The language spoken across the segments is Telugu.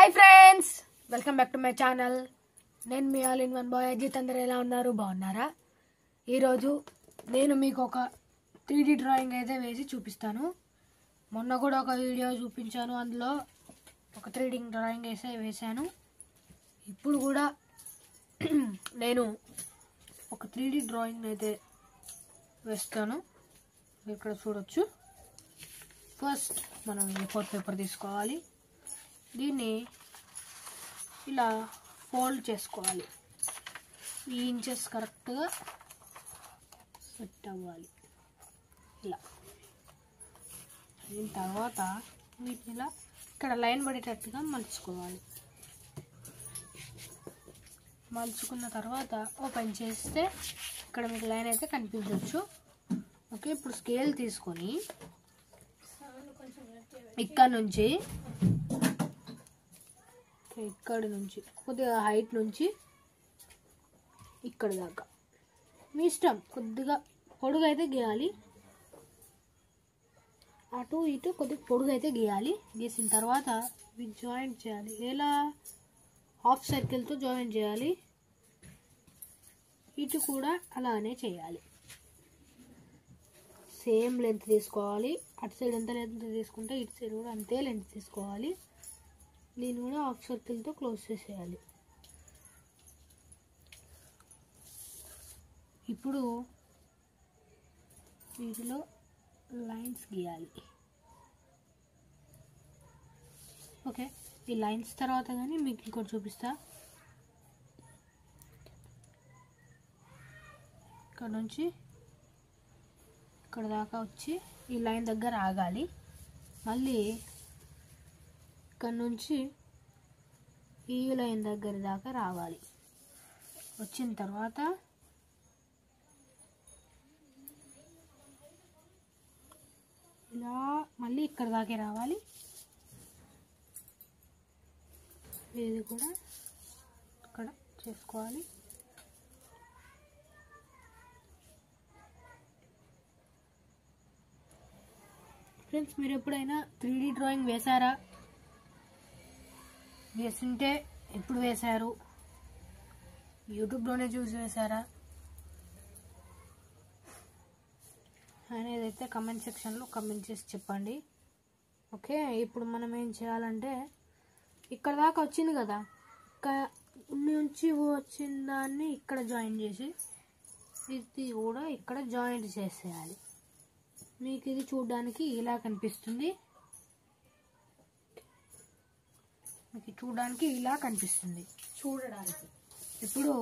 Hi friends, welcome back to my channel. నేను మీ all in one boy Ajith. అందరూ ఎలా ఉన్నారు? బాగున్నారా? ఈరోజు నేను మీకు ఒక 3D డ్రాయింగ్ అయితే వేసి చూపిస్తాను. మొన్న కూడా ఒక వీడియో చూపించాను, అందులో ఒక 3D డ్రాయింగ్ అయితే వేసాను. ఇప్పుడు కూడా నేను ఒక 3D డ్రాయింగ్ అయితే వేస్తాను. ఇక్కడ చూడొచ్చు. ఫస్ట్ మనం A4 పేపర్ తీసుకోవాలి. దీన్ని ఇలా ఫోల్డ్ చేసుకోవాలి. ఈ ఇంచెస్ కరెక్ట్గా సెట్ అవ్వాలి. ఇలా దీని తర్వాత వీటిని ఇలా ఇక్కడ లైన్ పడేటట్టుగా మలుచుకోవాలి. మలుచుకున్న తర్వాత ఓపెన్ చేస్తే ఇక్కడ మీకు లైన్ అయితే కనిపించవచ్చు. ఓకే, ఇప్పుడు స్కేల్ తీసుకొని ఇక్కడ నుంచి కొద్దిగా హైట్ నుంచి ఇక్కడ దాకా మీ ఇష్టం. కొద్దిగా పొడుగు అయితే గీయాలి, అటు ఇటు కొద్దిగా పొడుగు అయితే గీయాలి. గీసిన తర్వాత ఇవి జాయింట్ చేయాలి. ఎలా? హాఫ్ సర్కిల్తో జాయిన్ చేయాలి. ఇటు కూడా అలానే చేయాలి. సేమ్ లెంత్ తీసుకోవాలి. అటు సైడ్ ఎంత లెంత్ తీసుకుంటే ఇటు సైడ్ కూడా అంతే లెంత్ తీసుకోవాలి. దీన్ని కూడా హాఫ్ సర్కిల్తో క్లోజ్ చేసేయాలి. ఇప్పుడు వీటిలో లైన్స్ గీయాలి. ఓకే, ఈ లైన్స్ తర్వాత కానీ మీకు ఇంకోటి చూపిస్తా. ఇక్కడ నుంచి ఇక్కడ దాకా వచ్చి ఈ లైన్ దగ్గర ఆగాలి. మళ్ళీ ఇక్కడ నుంచి ఈ లైన్ దగ్గర దాకా రావాలి. వచ్చిన తర్వాత ఇలా మళ్ళీ ఇక్కడ దాకే రావాలి. ఇది కూడా ఇక్కడ చేసుకోవాలి. ఫ్రెండ్స్, మీరు ఎప్పుడైనా 3D డ్రాయింగ్ వేశారా? వేస్తుంటే ఎప్పుడు వేశారు? యూట్యూబ్లోనే చూసి వేశారా అనేదైతే కమెంట్ సెక్షన్లో కమెంట్ చేసి చెప్పండి. ఓకే, ఇప్పుడు మనం ఏం చేయాలంటే ఇక్కడ దాకా వచ్చింది కదా, ఇక్కడ నుంచి వచ్చిన దాన్ని ఇక్కడ జాయిన్ చేసి ఇది కూడా ఇక్కడ జాయింట్ చేసేయాలి. మీకు ఇది చూడడానికి ఇలా కనిపిస్తుంది. మీకు చూడడానికి ఇలా కనిపిస్తుంది. చూడడానికి ఇప్పుడు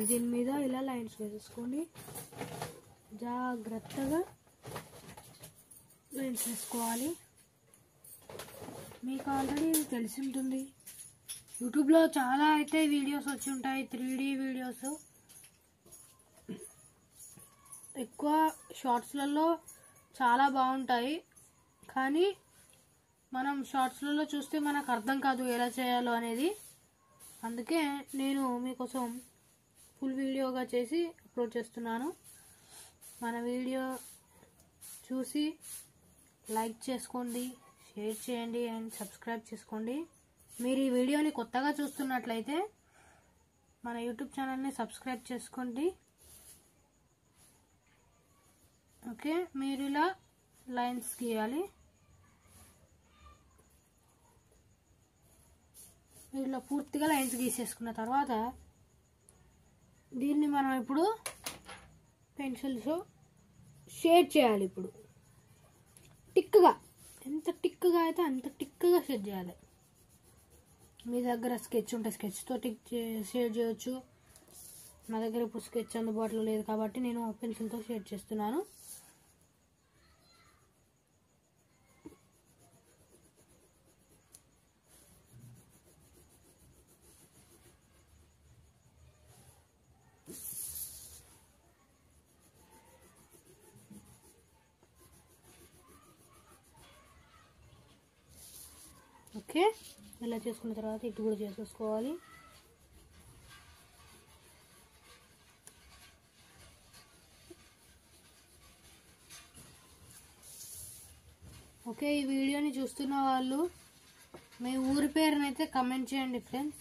దీని మీద ఇలా లైన్స్ వేసేసుకోండి. జాగ్రత్తగా లైన్స్ వేసుకోవాలి. మీకు ఆల్రెడీ తెలిసి ఉంటుంది, యూట్యూబ్లో చాలా అయితే వీడియోస్ వచ్చి ఉంటాయి 3D వీడియోస్. ఎక్కువ షార్ట్స్లలో చాలా బాగుంటాయి, కానీ మనం షార్ట్స్లలో చూస్తే మనకు అర్థం కాదు ఎలా చేయాలో అనేది. అందుకే నేను మీకోసం ఫుల్ వీడియోగా చేసి అప్లోడ్ చేస్తున్నాను. మన వీడియో చూసి లైక్ చేసుకోండి, షేర్ చేయండి అండ్ సబ్స్క్రైబ్ చేసుకోండి. మీరు ఈ వీడియోని కొత్తగా చూస్తున్నట్లయితే మన యూట్యూబ్ ఛానల్ని సబ్స్క్రైబ్ చేసుకోండి. ఓకే, మీరు ఇలా లైన్స్ గీయాలి. ఇలా పూర్తిగా లైన్స్ గీసేసుకున్న తర్వాత దీన్ని మనం ఇప్పుడు పెన్సిల్స్ షేడ్ చేయాలి. ఇప్పుడు టిక్గా, ఎంత టిక్గా అయితే అంత టిక్గా షేడ్ చేయాలి. మీ దగ్గర స్కెచ్ ఉంటే స్కెచ్తో షేడ్ చేయొచ్చు. నా దగ్గర ఇప్పుడు స్కెచ్ అందుబాటులో లేదు కాబట్టి నేను పెన్సిల్తో షేడ్ చేస్తున్నాను. ఓకే, ఇలా చేసుకున్న తర్వాత ఇటు కూడా చేసేసుకోవాలి. ఓకే, ఈ వీడియోని చూస్తున్న వాళ్ళు మీ ఊరి పేరునైతే కమెంట్ చేయండి ఫ్రెండ్స్.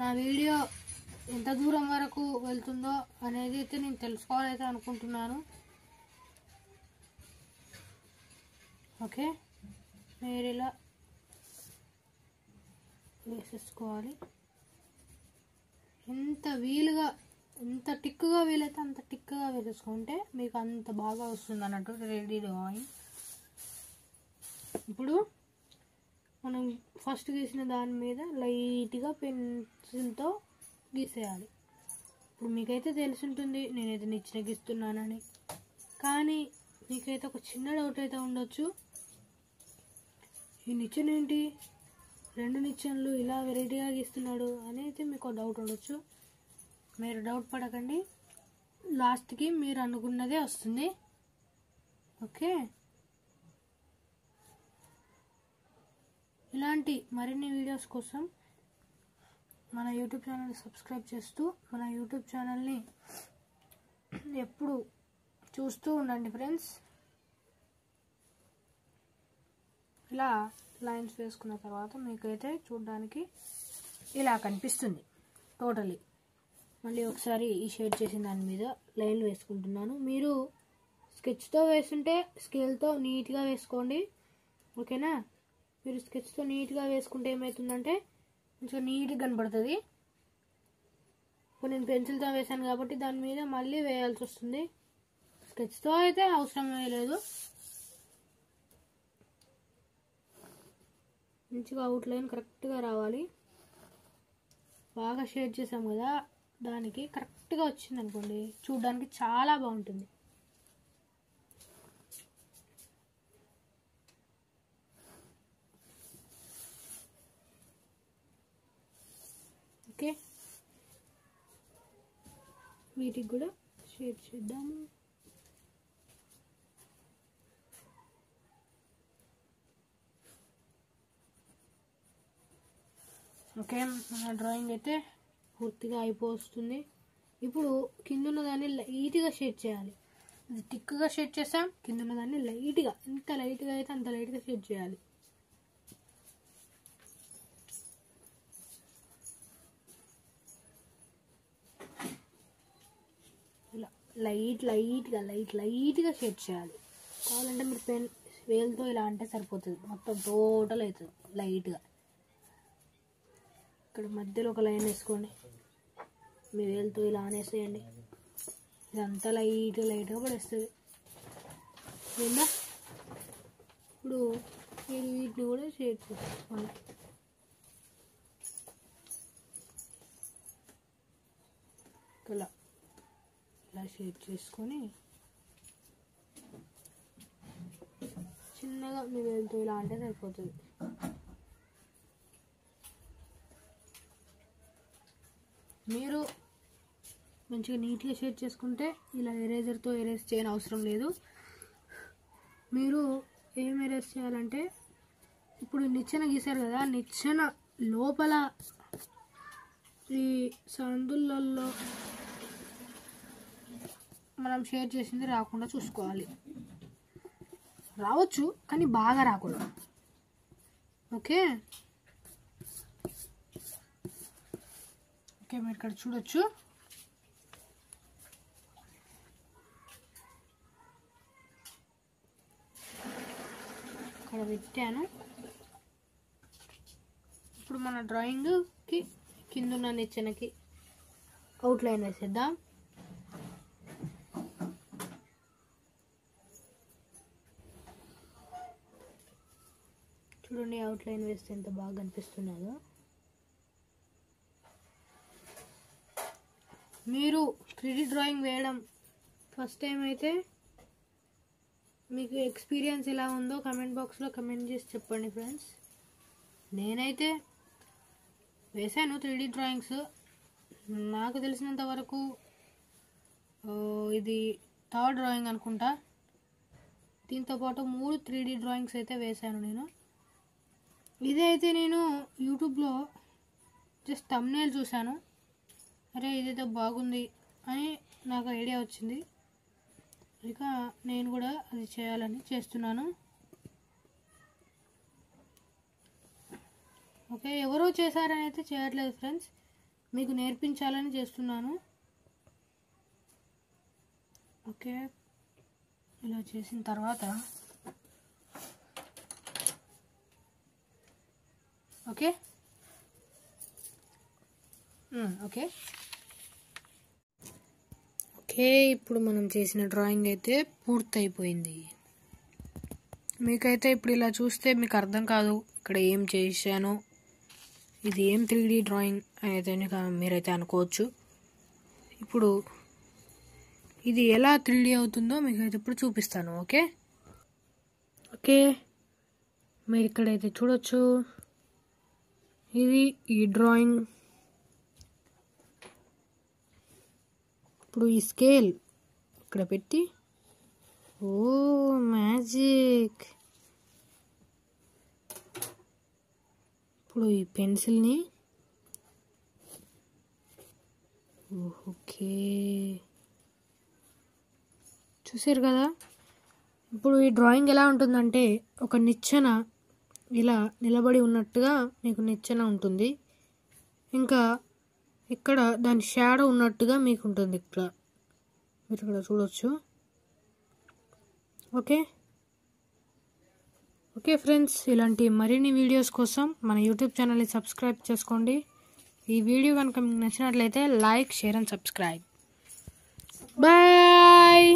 నా వీడియో ఎంత దూరం వరకు వెళ్తుందో అనేది అయితే నేను తెలుసుకోవాలైతే అనుకుంటున్నాను. ఓకే, మీరు ఇలా వేసేసుకోవాలి. ఎంత వీలుగా, ఎంత టిక్కుగా వీలైతే అంత టిక్కుగా వేసేసుకుంటే మీకు అంత బాగా వస్తుంది అన్నట్టు రెడీ డ్రాయింగ్. ఇప్పుడు మనం ఫస్ట్ గీసిన దాని మీద లైట్గా పెన్సిల్తో గీసేయాలి. ఇప్పుడు మీకైతే తెలిసి ఉంటుంది నేనైతే నిచ్చెన గీస్తున్నానని, కానీ మీకైతే ఒక చిన్న డౌట్ అయితే ఉండొచ్చు, ఈ నిచ్చెన ఏంటి 2 నిచ్చెనలు ఇలా వెరైటీగా గీస్తున్నాడు అని అయితే మీకు డౌట్ ఉండొచ్చు. మీరు డౌట్ పడకండి, లాస్ట్కి మీరు అనుకున్నదే వస్తుంది. ఓకే, ఇలాంటి మరిన్ని వీడియోస్ కోసం మన యూట్యూబ్ ఛానల్ని సబ్స్క్రైబ్ చేస్తూ మన యూట్యూబ్ ఛానల్ని ఎప్పుడు చూస్తూ ఉండండి ఫ్రెండ్స్. ఇలా లైన్స్ వేసుకున్న తర్వాత మీకైతే చూడడానికి ఇలా కనిపిస్తుంది టోటలీ. మళ్ళీ ఒకసారి ఈ షేడ్ చేసిన దాని మీద లైన్లు వేసుకుంటున్నాను. మీరు స్కెచ్తో వేస్తుంటే స్కేల్తో నీట్గా వేసుకోండి, ఓకేనా. మీరు స్కెచ్తో నీట్గా వేసుకుంటే ఏమవుతుందంటే కొంచెం నీట్గా కనబడుతుంది. ఇప్పుడు నేను పెన్సిల్తో వేసాను కాబట్టి దాని మీద మళ్ళీ వేయాల్సి వస్తుంది. స్కెచ్తో అయితే అవసరం లేదు. మంచిగా అవుట్లైన్ కరెక్ట్గా రావాలి. బాగా షేడ్ చేసాం కదా, దానికి కరెక్ట్గా వచ్చింది అనుకోండి, చూడడానికి చాలా బాగుంటుంది. ఓకే, వీటికి కూడా షేడ్ చేద్దాము. ఓకే, మన డ్రాయింగ్ అయితే పూర్తిగా అయిపోతుంది. ఇప్పుడు కిందున్న దాన్ని లైట్గా షేడ్ చేయాలి. ఇది థిక్గా షేడ్ చేసాం, కిందున్న దాన్ని లైట్గా, ఎంత లైట్గా అయితే అంత లైట్గా షేడ్ చేయాలి. ఇలా లైట్గా షేడ్ చేయాలి. కావాలంటే మీరు పెన్ వేలుతో ఇలా అంటే సరిపోతుంది, మొత్తం టోటల్ అవుతుంది లైట్గా. ఇక్కడ మధ్యలో ఒక లైన్ వేసుకోండి, మీ వేలుతో ఇలా అనేసేయండి, ఇదంతా లైట్గా పడేస్తుంది. ఏందా, ఇప్పుడు మీరు వీటిని కూడా షేడ్ చేసుకోండి. ఇలా షేడ్ చేసుకొని చిన్నగా మీ వేలుతో ఇలా అంటే సరిపోతుంది. మీరు మంచిగా నీట్గా షేడ్ చేసుకుంటే ఇలా ఎరేజర్తో ఎరేజ్ చేయని అవసరం లేదు. మీరు ఏం ఎరేజ్ చేయాలంటే, ఇప్పుడు నిచ్చెన గీసారు కదా, నిచ్చెన లోపల ఈ సందులలో మనం షేడ్ చేసింది రాకుండా చూసుకోవాలి. రావచ్చు కానీ బాగా రాకూడదు. ఓకే, మీరు ఇక్కడ చూడొచ్చు, ఇక్కడ పెట్టాను. ఇప్పుడు మన డ్రాయింగ్కి కిందున్న నిచ్చెనకి అవుట్లైన్ వేసేద్దాం. చూడండి, అవుట్లైన్ వేస్తే ఎంత బాగా కనిపిస్తున్నదో. మీరు 3D డ్రాయింగ్ వేయడం ఫస్ట్ టైం అయితే మీకు ఎక్స్పీరియన్స్ ఎలా ఉందో కమెంట్ బాక్స్లో కమెంట్ చేసి చెప్పండి ఫ్రెండ్స్. నేనైతే వేసాను 3D డ్రాయింగ్స్, నాకు తెలిసినంత వరకు ఇది 3rd డ్రాయింగ్ అనుకుంటా. దీంతోపాటు 3 3D డ్రాయింగ్స్ అయితే వేసాను నేను. ఇదైతే నేను యూట్యూబ్లో జస్ట్ థంబ్నెయిల్ చూశాను, అరే ఇదైతే బాగుంది అని నాకు ఐడియా వచ్చింది. ఇక నేను కూడా అది చేయాలని చేస్తున్నాను. ఓకే, ఎవరో చేశారని అయితే చేయట్లేదు ఫ్రెండ్స్, మీకు నేర్పించాలని చేస్తున్నాను. ఓకే, ఇలా చేసిన తర్వాత ఓకే ఓకే ఓకే ఇప్పుడు మనం చేసిన డ్రాయింగ్ అయితే పూర్తయిపోయింది. మీకైతే ఇప్పుడు ఇలా చూస్తే మీకు అర్థం కాదు ఇక్కడ ఏం చేశానో, ఇది ఏం 3D డ్రాయింగ్ అయితే మీరైతే అనుకోవచ్చు. ఇప్పుడు ఇది ఎలా 3D అవుతుందో మీకైతే ఇప్పుడు చూపిస్తాను. ఓకే ఓకే మీరు ఇక్కడైతే చూడొచ్చు, ఇది ఈ డ్రాయింగ్. ఇప్పుడు ఈ స్కేల్ ఇక్కడ పెట్టి, ఓ మ్యాజిక్, ఇప్పుడు ఈ పెన్సిల్ని ఓకే చూసారు కదా. ఇప్పుడు ఈ డ్రాయింగ్ ఎలా ఉంటుందంటే ఒక నిచ్చెన ఇలా నిలబడి ఉన్నట్టుగా మీకు నిచ్చెన ఉంటుంది, ఇంకా ఇక్కడ దాని షాడో ఉన్నట్టుగా మీకు ఉంటుంది. ఇక్కడ మీరు ఇక్కడ చూడొచ్చు. ఓకే ఓకే ఫ్రెండ్స్, ఇలాంటి మరిన్ని వీడియోస్ కోసం మన యూట్యూబ్ ఛానల్ని సబ్స్క్రైబ్ చేసుకోండి. ఈ వీడియో కనుక మీకు నచ్చినట్లయితే like, share and subscribe. Bye.